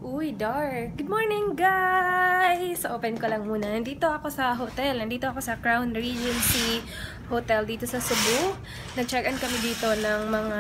Uy, dark. Good morning, guys! Open ko lang muna. Nandito ako sa hotel. Nandito ako sa Crown Regency Hotel dito sa Cebu. Nag-check-in kami dito ng mga...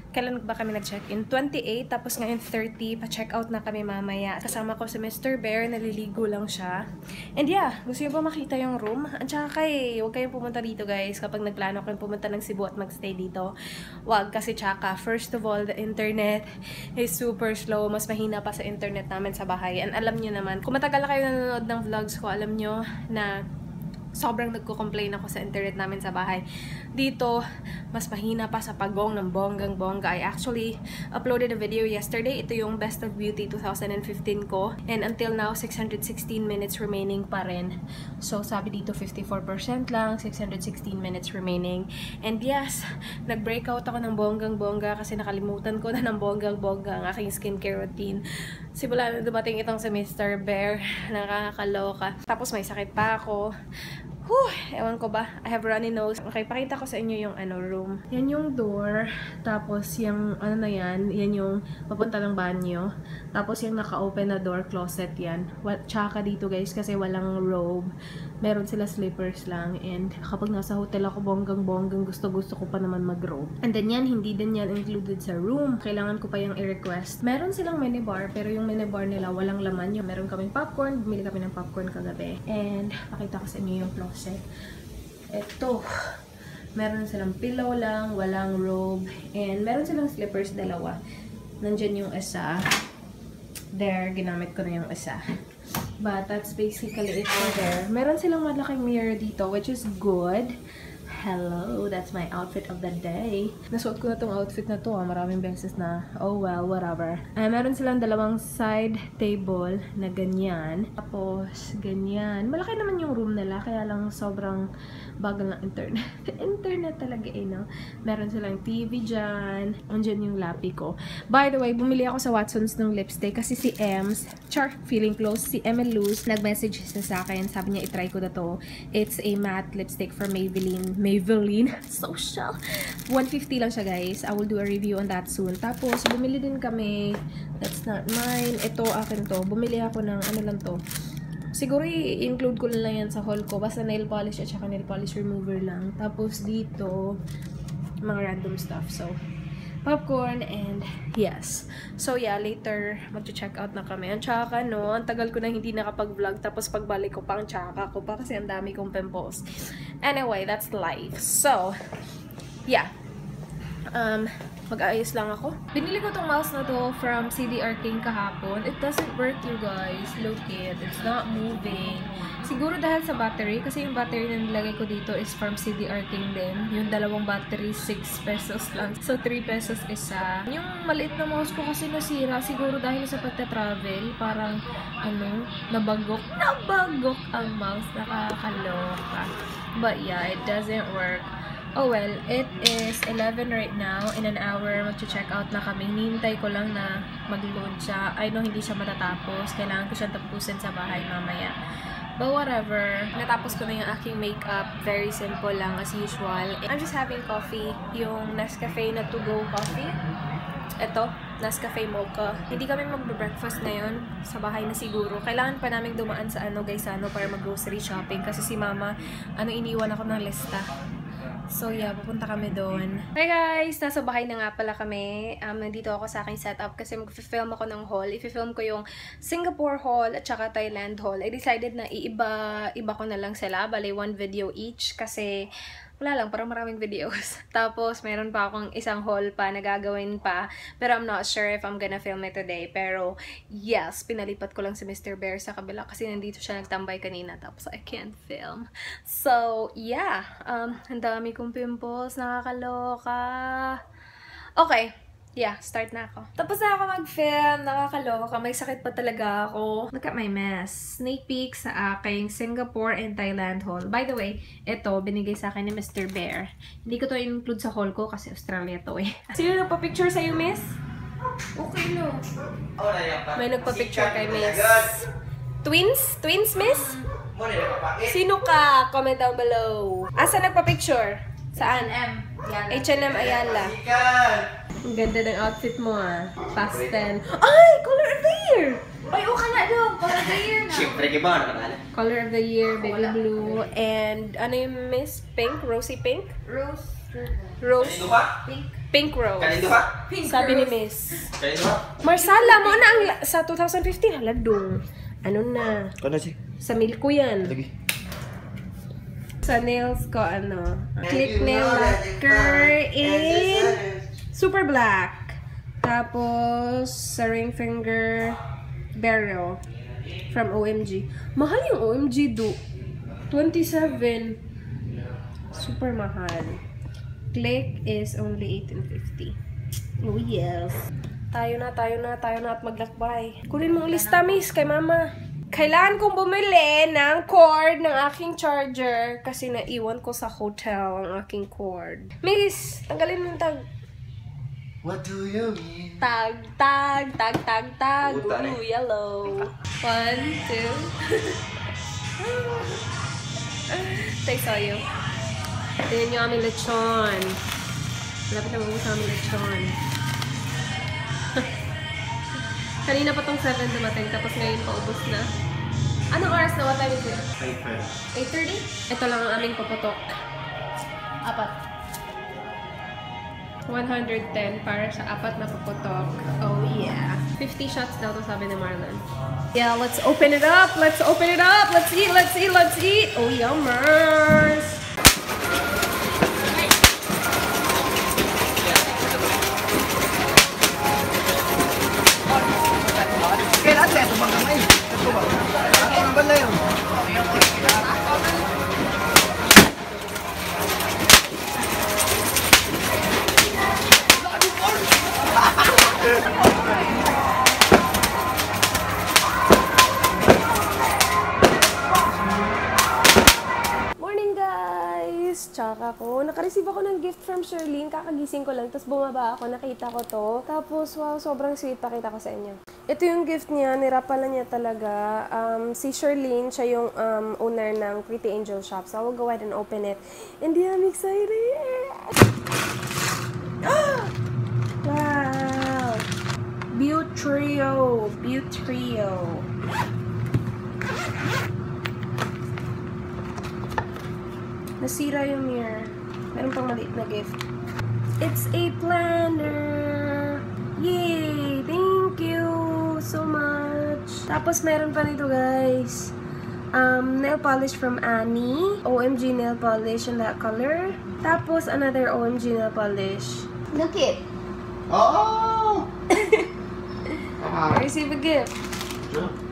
Kailan ba kami nag-check-in? 28, tapos ngayon 30. Pa-check out na kami mamaya. Kasama ko si Mr. Bear. Naliligo lang siya. And yeah, gusto nyo ba makita yung room? At saka huwag kayong pumunta dito, guys. Kapag nagplano kayong pumunta ng Cebu at magstay dito, wag kasi tsaka. First of all, the internet is super slow. Mas mahina pa sa internet namin sa bahay. And alam nyo naman, kung matagal na kayo nanonood ng vlogs ko, alam nyo na sobrang nagko-complain ako sa internet namin sa bahay. Dito, mas mahina pa sa pagong ng bonggang-bongga. I actually uploaded a video yesterday. Ito yung Best of Beauty 2015 ko. And until now, 616 minutes remaining pa rin. So, sabi dito 54% lang, 616 minutes remaining. And yes, nag-breakout ako ng bonggang-bongga kasi nakalimutan ko na ng bonggang-bongga ang aking skincare routine. Simula na dumating itong si Mr. Bear, nakakaloka. Tapos may sakit pa ako. Ewan ko ba? I have runny nose. Okay, pakita ko sa inyo yung room. Yan yung door. Tapos yung na yan yung papunta ng banyo. Tapos yung naka-open na door, closet yan. Tsaka dito guys kasi walang robe. Meron sila slippers lang. And kapag nasa hotel ako bonggang-bonggang, gusto ko pa naman mag-robe. And then yan, hindi din yan included sa room. Kailangan ko pa yung i-request. Meron silang minibar, pero yung minibar nila walang laman. Yung meron kaming popcorn. Bumili kami ng popcorn kagabi. And pakita ko sa inyo yung closet. Ito. Meron silang pillow lang, walang robe. And meron silang slippers, dalawa. Nandyan yung isa. There, ginamit ko na yung isa. But that's basically it for there. Meron silang malaking mirror dito, which is good. Hello, that's my outfit of the day. Nasuot ko na tong outfit na to, maraming beses na. Oh well, whatever. Meron silang dalawang side table na ganyan. Tapos, ganyan. Malaki naman yung room nila, kaya lang sobrang bagal ng internet. Internet talaga no? Meron silang TV dyan. Andyan yung lapi ko. By the way, bumili ako sa Watson's ng lipstick kasi si Ems, feeling close, si Luz, nag-message sa akin. Sabi niya, itry ko na to. It's a matte lipstick from Maybelline. Social. 150 lang siya, guys. I will do a review on that soon. Tapos, bumili din kami. That's not mine. Ito, akin to. Bumili ako ng lang to. Siguro i-include ko lang yan sa haul ko. Basta nail polish at saka nail polish remover lang. Tapos dito, mga random stuff. So, popcorn and yes. So yeah, later mag-check out na kami. Ang tsaka ang tagal ko na hindi nakapag-vlog. Tapos pagbalik ko pa ang tsaka ko pa kasi ang dami kong pimples. Anyway, that's life. So, yeah. Mag-aayos lang ako. Binili ko tong mouse na to from CDR King kahapon. It doesn't work, you guys. Look it. It's not moving. Siguro dahil sa battery. Kasi yung battery na nilagay ko dito is from CDR King din. Yung dalawang battery, 6 pesos lang. So, 3 pesos isa. Yung maliit na mouse ko kasi nasira. Siguro dahil sa pagta-travel. Parang, nabagok ang mouse. Nakakaloka. But yeah, it doesn't work. Oh well, it is 11 right now. In an hour, mag-check out na kami. Hinihintay ko lang na mag-load siya. I know hindi siya matatapos. Kailangan ko siyang tapusin sa bahay mamaya. But whatever. Natapos ko na yung aking makeup. Very simple lang as usual. I'm just having coffee. Yung Nescafe na to-go coffee. Ito, Nescafe Mocha. Hindi kami mag-breakfast ngayon. Sa bahay na siguro. Kailangan pa namin dumaan sa Gaisano para mag-grocery shopping. Kasi si mama, iniwan ako ng lista. So yeah, pupunta kami doon. Hi guys! Nasa bahay na nga pala kami. Nandito ako sa aking setup kasi mag-film ako ng haul. I-film ko yung Singapore haul at saka Thailand haul. I decided na iba ko na lang sila. Bale, 1 video each kasi wala lang, parang maraming videos. Tapos, meron pa akong isang haul pa na gagawin pa. Pero I'm not sure if I'm gonna film it today. Pero, yes, pinalipat ko lang si Mr. Bear sa kabila kasi nandito siya nagtambay kanina. Tapos, I can't film. So, yeah. Ang dami kong pimples. Nakakaloka. Okay. Yeah, start na ako. Tapos na ako mag-film. Nakakaloka. May sakit pa talaga ako. Look at my mess. Sneak peek sa aking Singapore and Thailand haul. By the way, ito, binigay sa akin ni Mr. Bear. Hindi ko to include sa haul ko kasi Australia to eh. Sino nagpa-picture sa'yo, miss? Okay, no. May nagpa-picture kay miss. Twins? Twins, miss? Sino ka? Comment down below. Asa nagpa-picture? Saan? H&M Ayala. Ang ganda ng outfit mo ah. Pastel. Ay! Color of the year! year! Ay, ka na daw. Color of the year na. Siyempre, ba? Color of the year, baby blue. And ano yung miss? Pink? Rosy pink? Rose. Rose. Kanino ba? Pink. Pink rose. Kanino ba? Pink Sabi ni rose. miss. Kanino ba? Marsala mo na ang sa 2015 haladong. Ano na? Kano si? Sa Milko yan. Lagi. Sa nails ko, ano? Click nail lacquer in super black. Tapos, sa ring finger Beryl from OMG. Mahal yung OMG do. 27. Super mahal. Click is only 18.50. Oh yes. Tayo na at maglakbay. Kunin mong lista, miss, kay mama. Kailangan kong bumili ng cord ng aking charger kasi naiwan ko sa hotel ang aking cord. Miss, tanggalin mo yung tag. What do you mean? Tag. Puta na. Ooh, yellow. 1, 2. Tay sa'yo. Tignan nyo aming lechon. Lapit na maubos aming lechon. Kanina pa tong 7 dumating, tapos ngayon paubos na. Anong oras na? What time is it? 8:30? Ito lang ang aming paputok. 4. 110 para sa 4 na paputok. Oh yeah. 50 shots daw to sabi ni Marlon. Yeah, let's open it up! Let's open it up! Let's eat! Oh, yummers! Morning guys! Tsaka ko. Nakareceive ako ng gift from Sherlyn. Kakagising ko lang. Tapos bumaba ako. Nakita ko to. Tapos wow, sobrang sweet. Pakita ko sa inyo. Ito yung gift niya. Nirapalan niya talaga. Si Sherlyn, siya yung owner ng Pretty Angel Shop. So I will go ahead and open it. And I'm excited! Wow! Beaut Trio! Nasira yung mirror. Meron pang maliit na gift. It's a planner! Yay! Thank you so much! Tapos meron pa nito guys. Nail polish from Annie. OMG nail polish in that color. Tapos another OMG nail polish. Look it. Oh! I received a gift.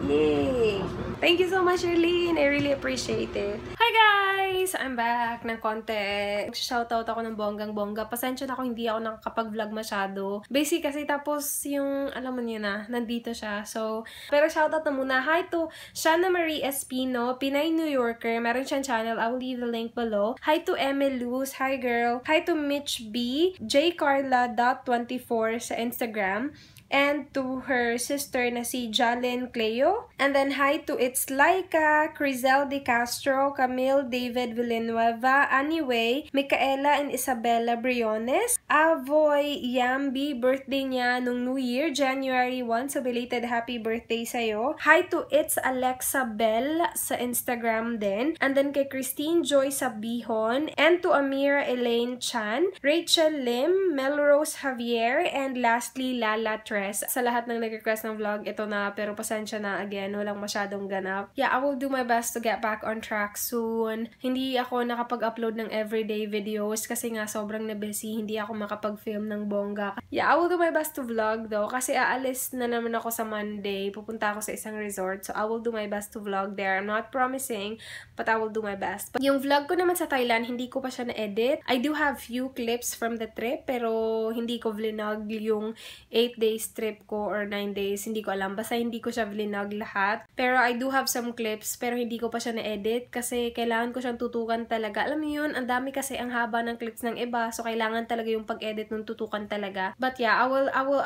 Yay! Thank you so much, Sherlyn. I really appreciate it. Hi guys! I'm back ng konti. Shoutout ako ng bonggang-bongga. Pasensya na ako, hindi ako nakakapag-vlog masyado. Basic kasi tapos yung, alam mo niyo na, nandito siya. So, pero shoutout na muna. Hi to Shana Marie Espino, Pinay New Yorker. Meron siyang channel. I will leave the link below. Hi to Emily Luz. Hi girl. Hi to Mitch B. jcarla.24 sa Instagram. And to her sister na si Jalen Cleo. And then hi to It's Laika, Crizel De Castro, Camille David Villanueva, Anyway, Micaela and Isabella Briones, Avoy Yambi, birthday niya nung New Year, January 1, so belated happy birthday sa'yo. Hi to It's Alexa Bell sa Instagram din. And then kay Christine Joy Sabihon, and to Amira Elaine Chan, Rachel Lim, Melrose Javier, and lastly Lala Tre. Sa lahat ng nag-request ng vlog, ito na, pero pasensya na again, walang masyadong ganap. Yeah, I will do my best to get back on track soon. Hindi ako nakapag-upload ng everyday videos kasi nga sobrang na-busy, hindi ako makapag-film ng bongga. Yeah, I will do my best to vlog though, kasi aalis na naman ako sa Monday, pupunta ako sa isang resort, so I will do my best to vlog there. I'm not promising, but I will do my best. But yung vlog ko naman sa Thailand, hindi ko pa siya na-edit. I do have few clips from the trip, pero hindi ko vlog yung 8 days trip ko or 9 days, hindi ko alam. Basta hindi ko siya vlog lahat. Pero I do have some clips, pero hindi ko pa siya na-edit kasi kailangan ko siyang tutukan talaga. Alam mo yun, ang dami kasi ang haba ng clips ng iba, so kailangan talaga yung pag-edit ng tutukan talaga. But yeah, I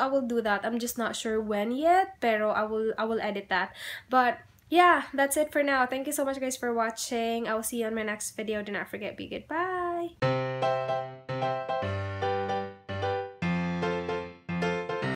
will do that. I'm just not sure when yet, pero I will edit that. But yeah, that's it for now. Thank you so much guys for watching. I will see you on my next video. Do not forget, be good. Bye!